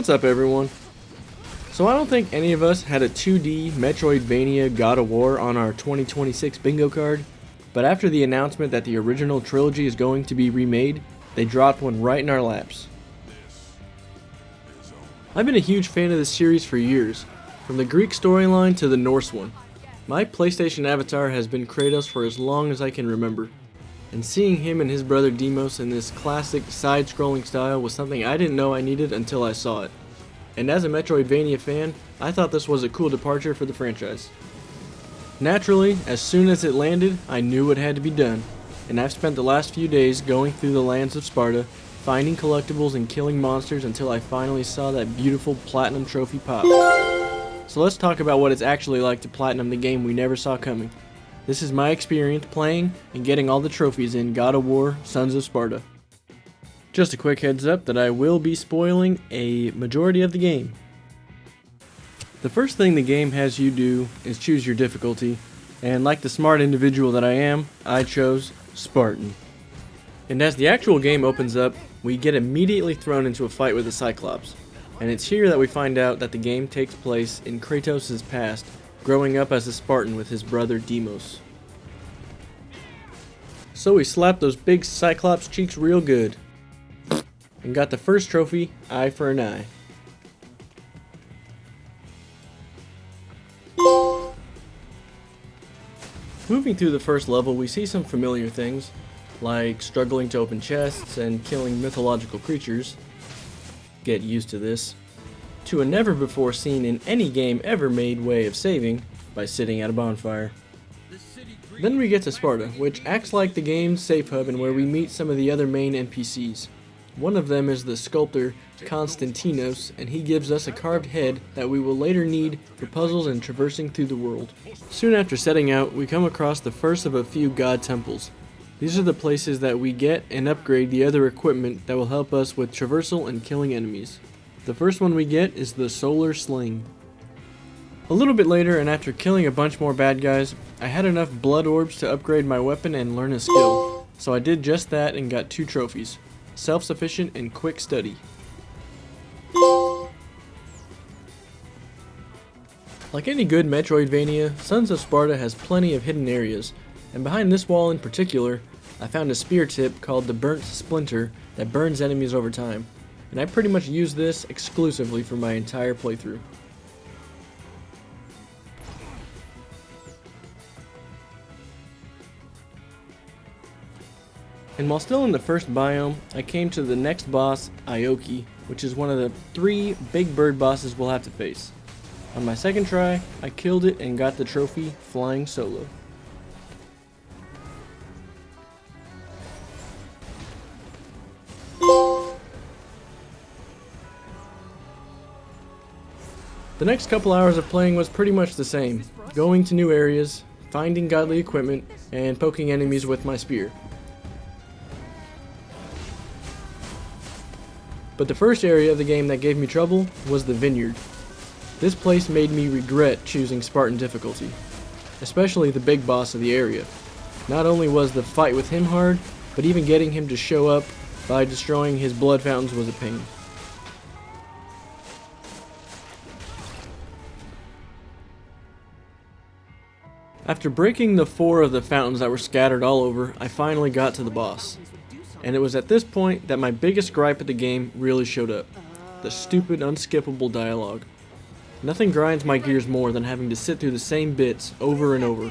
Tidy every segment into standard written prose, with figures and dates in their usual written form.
What's up, everyone? So I don't think any of us had a 2D metroidvania God of War on our 2026 bingo card, but after the announcement that the original trilogy is going to be remade, they dropped one right in our laps. I've been a huge fan of this series for years, from the Greek storyline to the Norse one. My PlayStation avatar has been Kratos for as long as I can remember, and seeing him and his brother Deimos in this classic side-scrolling style was something I didn't know I needed until I saw it. And as a Metroidvania fan, I thought this was a cool departure for the franchise. Naturally, as soon as it landed, I knew it had to be done, and I've spent the last few days going through the lands of Sparta, finding collectibles and killing monsters until I finally saw that beautiful platinum trophy pop. So let's talk about what it's actually like to platinum the game we never saw coming. This is my experience playing and getting all the trophies in God of War: Sons of Sparta. Just a quick heads up that I will be spoiling a majority of the game. The first thing the game has you do is choose your difficulty, and like the smart individual that I am, I chose Spartan. And as the actual game opens up, we get immediately thrown into a fight with the Cyclops. And it's here that we find out that the game takes place in Kratos' past, growing up as a Spartan with his brother Deimos. So we slapped those big Cyclops cheeks real good, and got the first trophy, Eye for an Eye. Moving through the first level, we see some familiar things, like struggling to open chests and killing mythological creatures. Get used to this. To a never before seen in any game ever made way of saving, by sitting at a bonfire. Then we get to Sparta, which acts like the game's safe hub and where we meet some of the other main NPCs. One of them is the sculptor Konstantinos, and he gives us a carved head that we will later need for puzzles and traversing through the world. Soon after setting out, we come across the first of a few god temples. These are the places that we get and upgrade the other equipment that will help us with traversal and killing enemies. The first one we get is the Solar Sling. A little bit later, and after killing a bunch more bad guys, I had enough blood orbs to upgrade my weapon and learn a skill. So I did just that and got 2 trophies, Self-Sufficient and Quick Study. Like any good Metroidvania, Sons of Sparta has plenty of hidden areas, and behind this wall in particular, I found a spear tip called the Burnt Splinter that burns enemies over time, and I pretty much used this exclusively for my entire playthrough. And while still in the first biome, I came to the next boss, Aoki, which is one of the 3 big bird bosses we'll have to face. On my second try, I killed it and got the trophy Flying Solo. The next couple hours of playing was pretty much the same, going to new areas, finding godly equipment, and poking enemies with my spear. But the first area of the game that gave me trouble was the vineyard. This place made me regret choosing Spartan difficulty, especially the big boss of the area. Not only was the fight with him hard, but even getting him to show up by destroying his blood fountains was a pain. After breaking the 4 of the fountains that were scattered all over, I finally got to the boss. And it was at this point that my biggest gripe at the game really showed up. The stupid, unskippable dialogue. Nothing grinds my gears more than having to sit through the same bits over and over.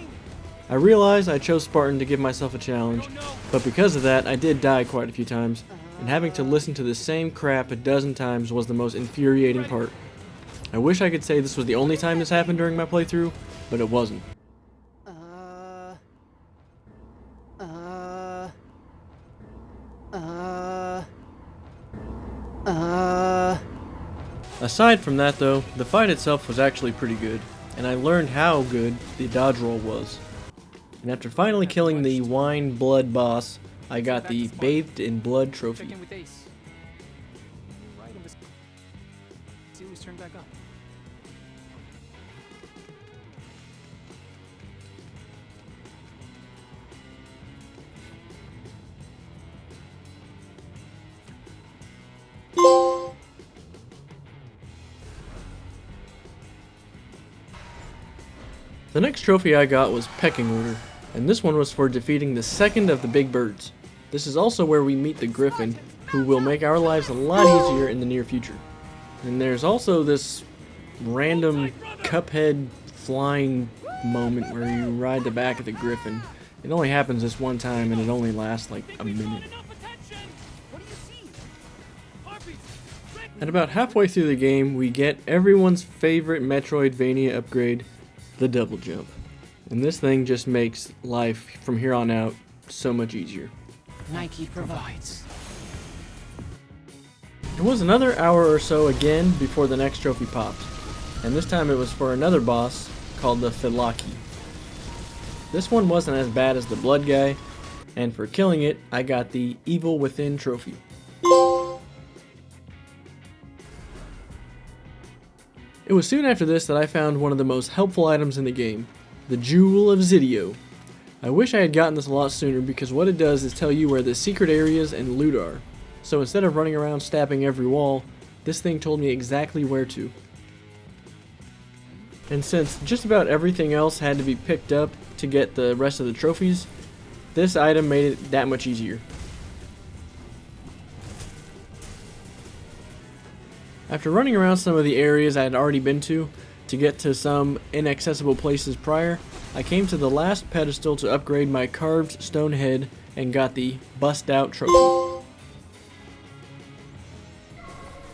I realize I chose Spartan to give myself a challenge, but because of that I did die quite a few times, and having to listen to the same crap a dozen times was the most infuriating part. I wish I could say this was the only time this happened during my playthrough, but it wasn't. Aside from that though, the fight itself was actually pretty good, and I learned how good the dodge roll was. And after finally killing the wine blood boss, I got the Bathed in Blood trophy. The next trophy I got was Pecking Order, and this one was for defeating the second of the big birds. This is also where we meet the Griffin, who will make our lives a lot easier in the near future. And there's also this random Cuphead flying moment where you ride the back of the Griffin. It only happens this one time and it only lasts like a minute. At about halfway through the game, we get everyone's favorite metroidvania upgrade, the double jump. And this thing just makes life from here on out so much easier. Nike provides. It was another hour or so again before the next trophy popped, and this time it was for another boss called the Fylaki. This one wasn't as bad as the blood guy, and for killing it, I got the Evil Within trophy. It was soon after this that I found one of the most helpful items in the game, the Jewel of Zidio. I wish I had gotten this a lot sooner because what it does is tell you where the secret areas and loot are. So instead of running around stabbing every wall, this thing told me exactly where to. And since just about everything else had to be picked up to get the rest of the trophies, this item made it that much easier. After running around some of the areas I had already been to get to some inaccessible places prior, I came to the last pedestal to upgrade my carved stone head and got the Bust Out trophy.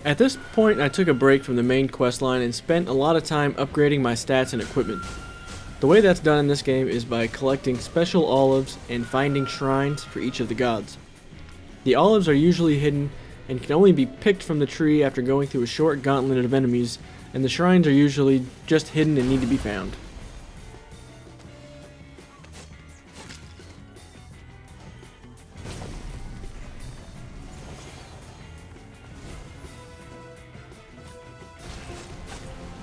At this point, I took a break from the main questline and spent a lot of time upgrading my stats and equipment. The way that's done in this game is by collecting special olives and finding shrines for each of the gods. The olives are usually hidden and can only be picked from the tree after going through a short gauntlet of enemies, and the shrines are usually just hidden and need to be found.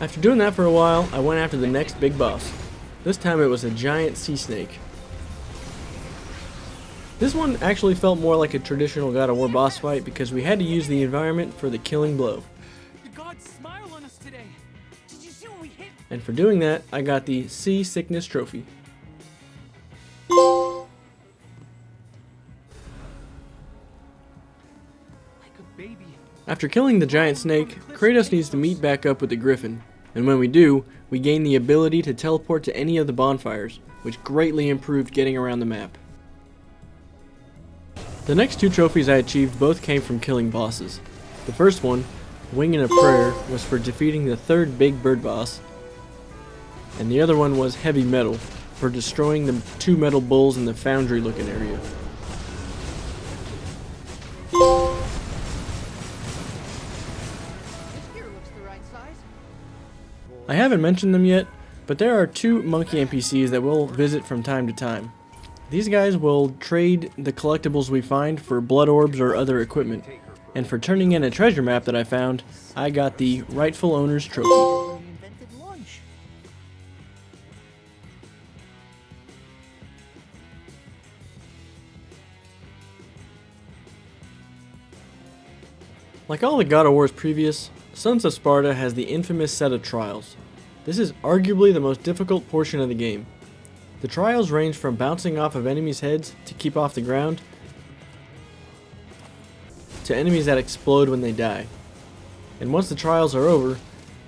After doing that for a while, I went after the next big boss. This time it was a giant sea snake. This one actually felt more like a traditional God of War boss fight because we had to use the environment for the killing blow. The gods smile on us today. Did you see when we hit? And for doing that, I got the Sea Sickness trophy. Like a baby. After killing the giant snake, Kratos needs to meet back up with the Griffin, and when we do, we gain the ability to teleport to any of the bonfires, which greatly improved getting around the map. The next two trophies I achieved both came from killing bosses. The first one, Wing and a Prayer, was for defeating the third big bird boss, and the other one was Heavy Metal, for destroying the two metal bulls in the foundry looking area. I haven't mentioned them yet, but there are two monkey NPCs that we'll visit from time to time. These guys will trade the collectibles we find for blood orbs or other equipment, and for turning in a treasure map that I found, I got the Rightful Owner's trophy. Like all the God of Wars previous, Sons of Sparta has the infamous set of trials. This is arguably the most difficult portion of the game. The trials range from bouncing off of enemies' heads to keep off the ground, to enemies that explode when they die. And once the trials are over,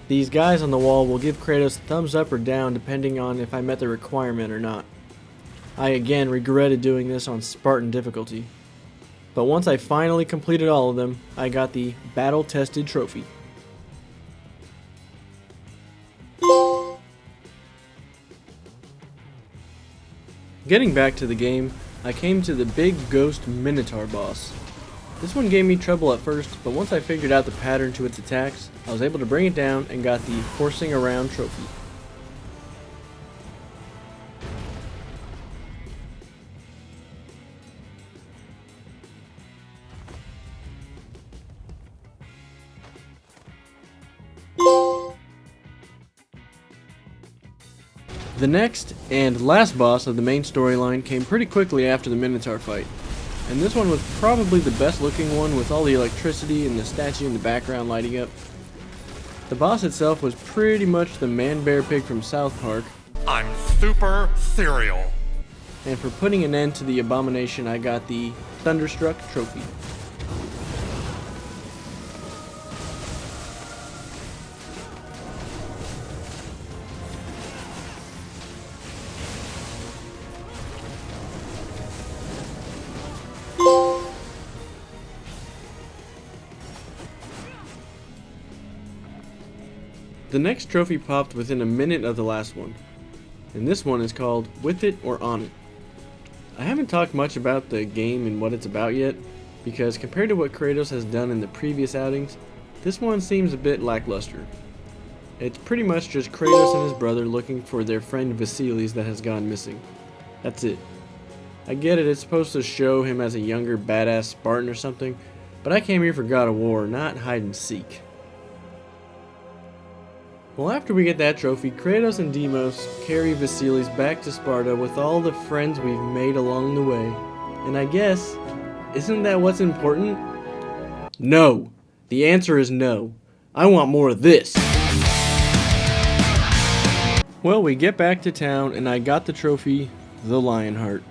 these guys on the wall will give Kratos a thumbs up or down depending on if I met the requirement or not. I again regretted doing this on Spartan difficulty. But once I finally completed all of them, I got the Battle-Tested trophy. Getting back to the game, I came to the big ghost Minotaur boss. This one gave me trouble at first, but once I figured out the pattern to its attacks, I was able to bring it down and got the Horsing Around trophy. The next and last boss of the main storyline came pretty quickly after the Minotaur fight, and this one was probably the best looking one with all the electricity and the statue in the background lighting up. The boss itself was pretty much the man-bear pig from South Park, I'm super cereal. And for putting an end to the abomination, I got the Thunderstruck trophy. The next trophy popped within a minute of the last one, and this one is called With It or On It. I haven't talked much about the game and what it's about yet, because compared to what Kratos has done in the previous outings, this one seems a bit lackluster. It's pretty much just Kratos and his brother looking for their friend Vasilis that has gone missing. That's it. I get it, it's supposed to show him as a younger badass Spartan or something, but I came here for God of War, not hide and seek. Well, after we get that trophy, Kratos and Deimos carry Vasilis back to Sparta with all the friends we've made along the way. And I guess, isn't that what's important? No. The answer is no. I want more of this. Well, we get back to town and I got the trophy, the Lionheart.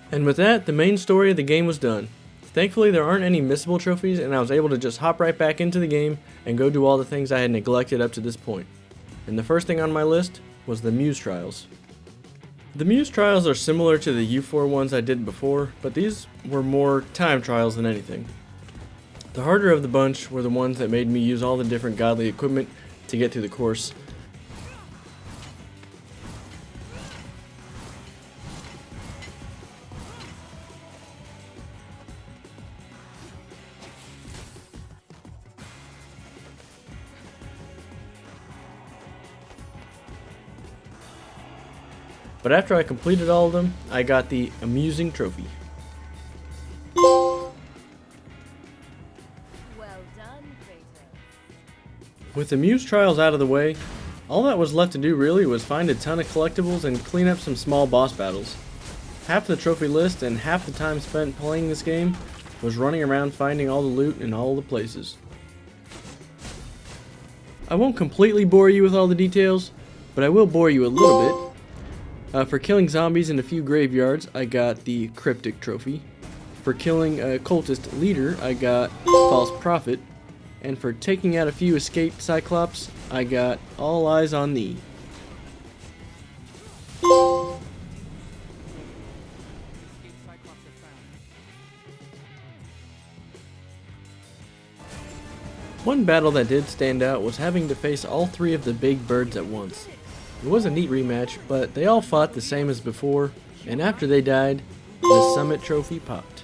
And with that, the main story of the game was done. Thankfully, there aren't any missable trophies, and I was able to just hop right back into the game and go do all the things I had neglected up to this point. And the first thing on my list was the Muse Trials. The Muse Trials are similar to the U4 ones I did before, but these were more time trials than anything. The harder of the bunch were the ones that made me use all the different godly equipment to get through the course. But after I completed all of them, I got the Amusing Trophy. Well done, Kratos. With the Muse Trials out of the way, all that was left to do really was find a ton of collectibles and clean up some small boss battles. Half the trophy list and half the time spent playing this game was running around finding all the loot in all the places. I won't completely bore you with all the details, but I will bore you a little bit. For killing zombies in a few graveyards, I got the Cryptic Trophy. For killing a cultist leader, I got False Prophet. And for taking out a few escaped Cyclops, I got All Eyes on Thee. One battle that did stand out was having to face all three of the big birds at once. It was a neat rematch, but they all fought the same as before, and after they died, the Summit Trophy popped.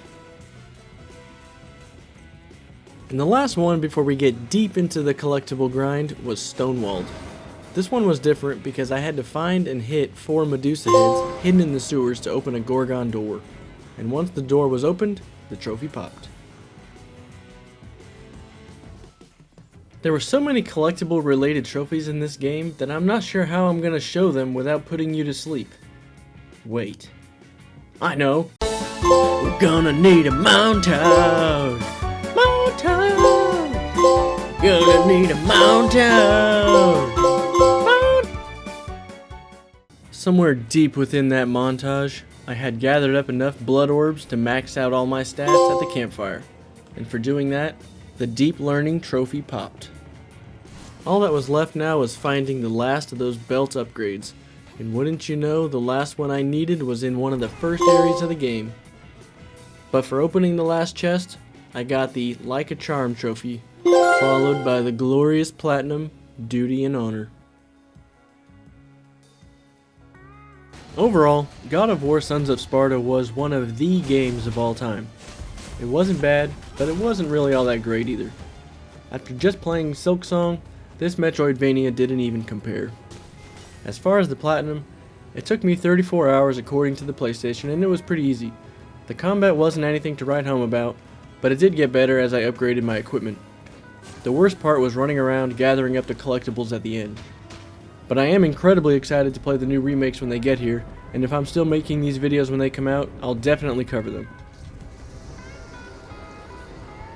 And the last one before we get deep into the collectible grind was Stonewalled. This one was different because I had to find and hit 4 Medusa heads hidden in the sewers to open a Gorgon door. And once the door was opened, the trophy popped. There were so many collectible related trophies in this game that I'm not sure how I'm gonna show them without putting you to sleep. Wait. I know. We're gonna need a montage. Montage. Gonna need a montage. Somewhere deep within that montage, I had gathered up enough blood orbs to max out all my stats at the campfire. And for doing that, the Deep Learning trophy popped. All that was left now was finding the last of those belt upgrades, and wouldn't you know, the last one I needed was in one of the first areas of the game. But for opening the last chest, I got the Like a Charm trophy, followed by the glorious Platinum, Duty and Honor. Overall, God of War Sons of Sparta was one of the games of all time. It wasn't bad, but it wasn't really all that great either. After just playing Silksong, this metroidvania didn't even compare. As far as the Platinum, it took me 34 hours according to the PlayStation, and it was pretty easy. The combat wasn't anything to write home about, but it did get better as I upgraded my equipment. The worst part was running around gathering up the collectibles at the end. But I am incredibly excited to play the new remakes when they get here, and if I'm still making these videos when they come out, I'll definitely cover them.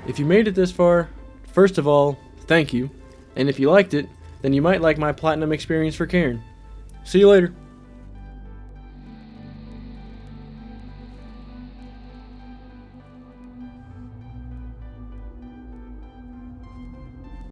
If you made it this far, First of all, thank you, and if you liked it, then you might like my platinum experience for Karen. See you later.